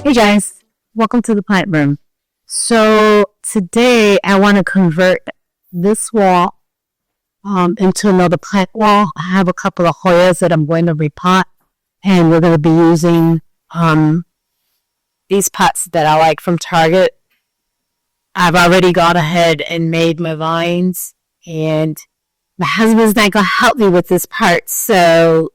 Hey guys, welcome to the plant room. So today I want to convert this wall into another plant wall. I have a couple of Hoyas that I'm going to repot, and we're going to be using these pots that I like from Target. I've already gone ahead and made my vines, and my husband's not going to help me with this part, so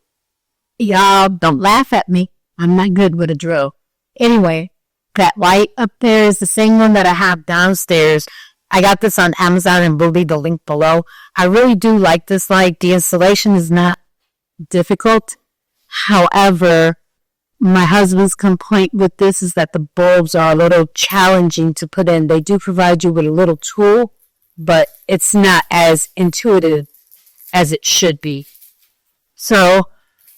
y'all don't laugh at me. I'm not good with a drill. Anyway, that light up there is the same one that I have downstairs. I got this on Amazon and will leave the link below. I really do like this light. The installation is not difficult. However, my husband's complaint with this is that the bulbs are a little challenging to put in. They do provide you with a little tool, but it's not as intuitive as it should be. So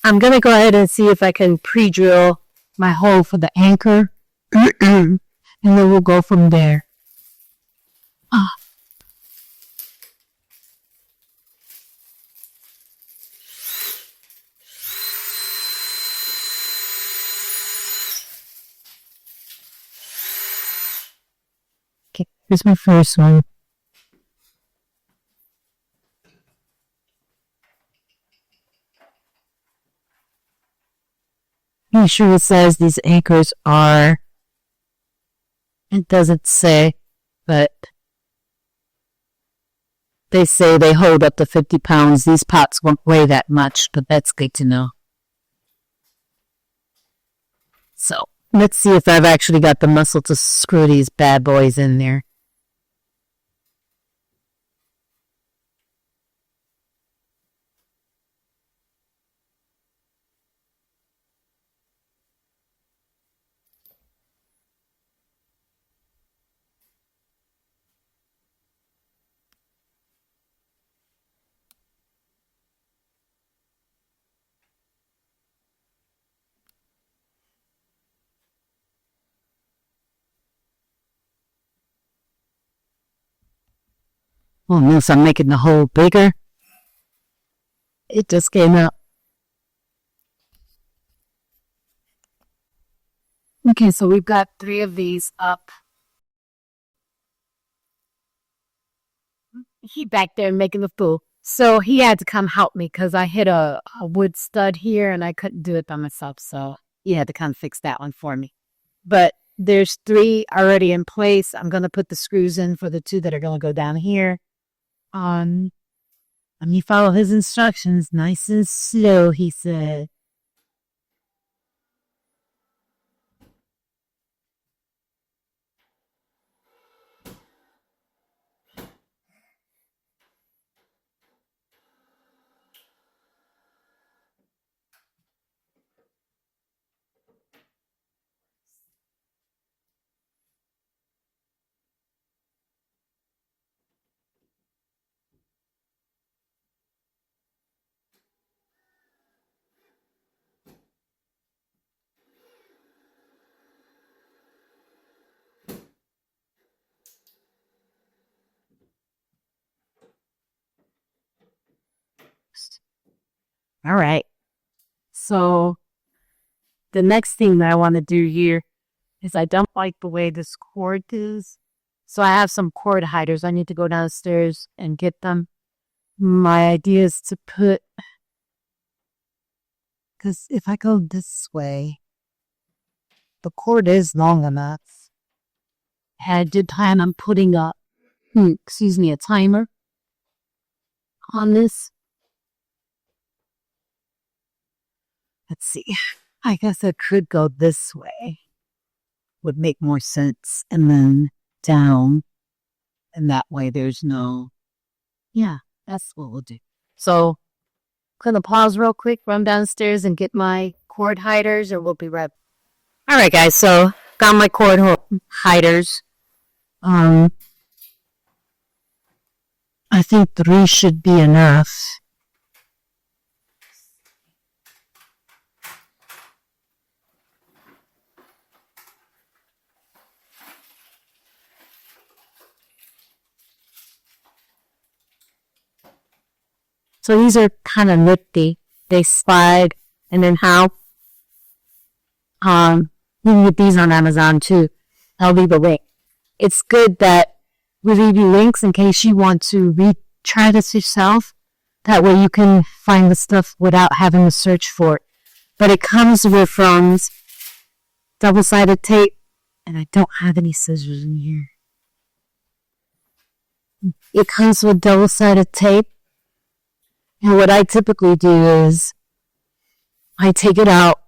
I'm going to go ahead and see if I can pre-drill my hole for the anchor, and then we'll go from there. Okay, here's my first one. Make sure it says these anchors are, it doesn't say, but they say they hold up to 50 pounds. These pots won't weigh that much, but that's good to know. So let's see if I've actually got the muscle to screw these bad boys in there. Oh no, so I'm making the hole bigger. It just came out. Okay, so we've got 3 of these up. He back there making the fool. So he had to come help me because I hit a wood stud here and I couldn't do it by myself. So he had to come fix that one for me. But there's 3 already in place. I'm going to put the screws in for the 2 that are going to go down here. Let me follow his instructions nice and slow, he said. All right. So the next thing that I want to do here is I don't like the way this cord is. So I have some cord hiders. I need to go downstairs and get them. My idea is to put, because if I go this way, the cord is long enough. I did plan on putting a timer on this. Let's see. I guess I could go this way. Would make more sense. And then down. And that way there's no... Yeah, that's what we'll do. So, I'm going to pause real quick, run downstairs and get my cord hiders, or we'll be right back. All right, guys. So, got my cord hiders. I think 3 should be enough. So these are kind of nifty. They slide, and then how You can get these on Amazon too. I'll leave a link. It's good that we leave you links in case you want to retry this yourself. That way you can find the stuff without having to search for it. But it comes with double-sided tape, and I don't have any scissors in here. It comes with double-sided tape, and what I typically do is I take it out,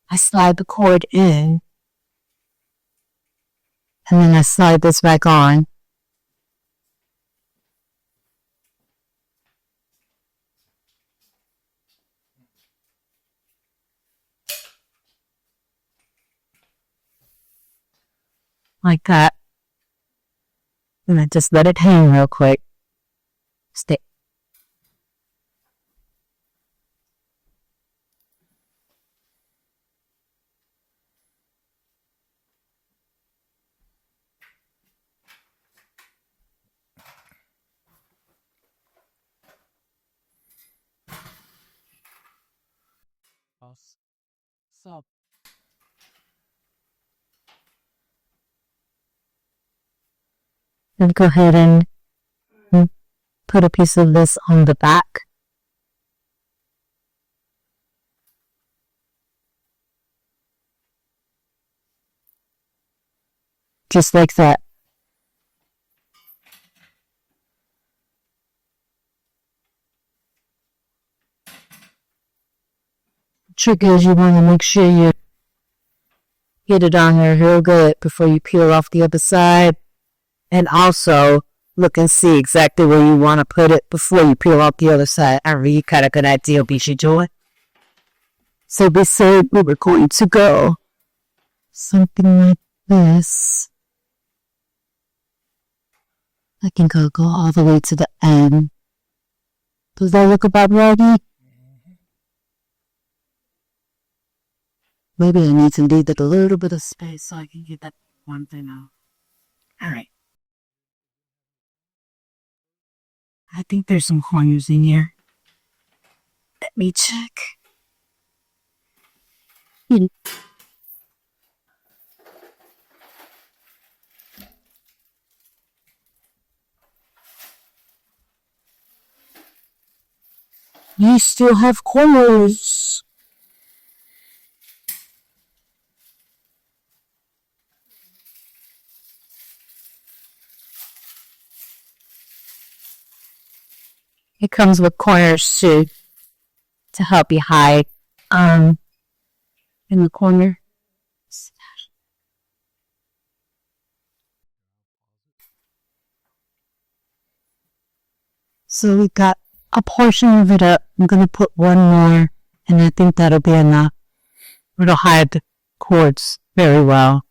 I slide the cord in, and then I slide this back on. Like that. And I just let it hang real quick. Stay. So. And go ahead and put a piece of this on the back. Just like that. Trick is you want to make sure you get it on there real good before you peel off the other side. And also look and see exactly where you want to put it before you peel off the other side. I really got a good idea, Bishy Joy. So we said we were going to go something like this. I can go all the way to the end. Does that look about right? Maybe I need to leave it a little bit of space so I can get that one thing out. All right. I think there's some Hoyas in here. Let me check. You still have corners. It comes with corners too, to help you hide in the corner. So we got a portion of it up. I'm going to put one more, and I think that'll be enough. It'll hide the cords very well.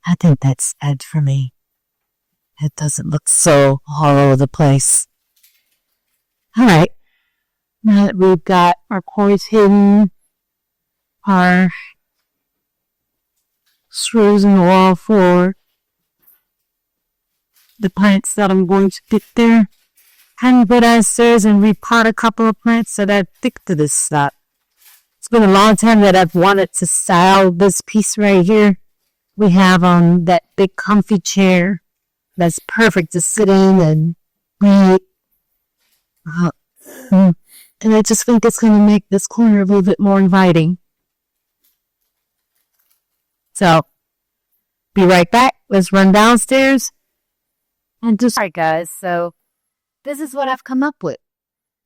I think that's Ed for me. It doesn't look so all over the place. All right. Now that we've got our cords hidden, our screws in the wall for the plants that I'm going to get there, and go downstairs and repot a couple of plants that are thick to this stuff. It's been a long time that I've wanted to style this piece right here. We have that big comfy chair that's perfect to sit in and read. And I just think it's going to make this corner a little bit more inviting. So, be right back. Let's run downstairs And just sorry, guys. So this is what I've come up with.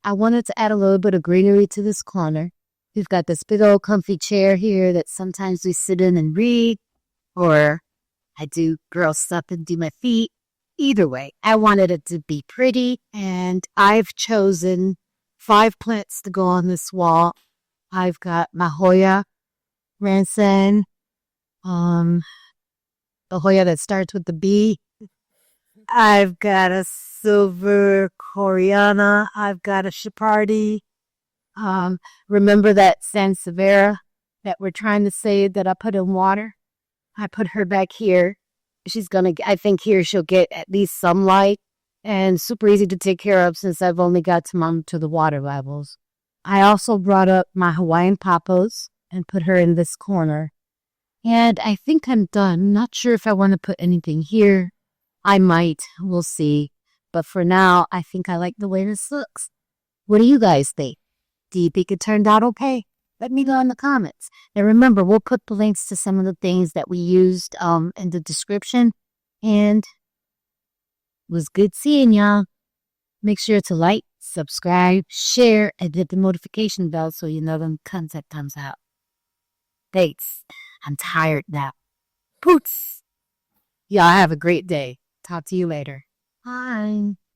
I wanted to add a little bit of greenery to this corner. We've got this big old comfy chair here that sometimes we sit in and read, or I do girl stuff and do my feet. Either way, I wanted it to be pretty, and I've chosen 5 plants to go on this wall. I've got my Hoya Ranson, um, the Hoya that starts with the B. I've got a silver Coriana. I've got a Shapardi. Remember that Sansevieria that we're trying to save that I put in water? I put her back here. I think here she'll get at least some light and super easy to take care of since I've only got to monitor the water levels. I also brought up my Hawaiian poppos and put her in this corner. And I think I'm done. Not sure if I want to put anything here. I might. We'll see. But for now, I think I like the way this looks. What do you guys think? Do you think it turned out okay? Let me know in the comments. And remember, we'll put the links to some of the things that we used in the description. And it was good seeing y'all. Make sure to like, subscribe, share, and hit the notification bell so you know when content comes out. Thanks. I'm tired now. Poots. Y'all have a great day. Talk to you later. Bye.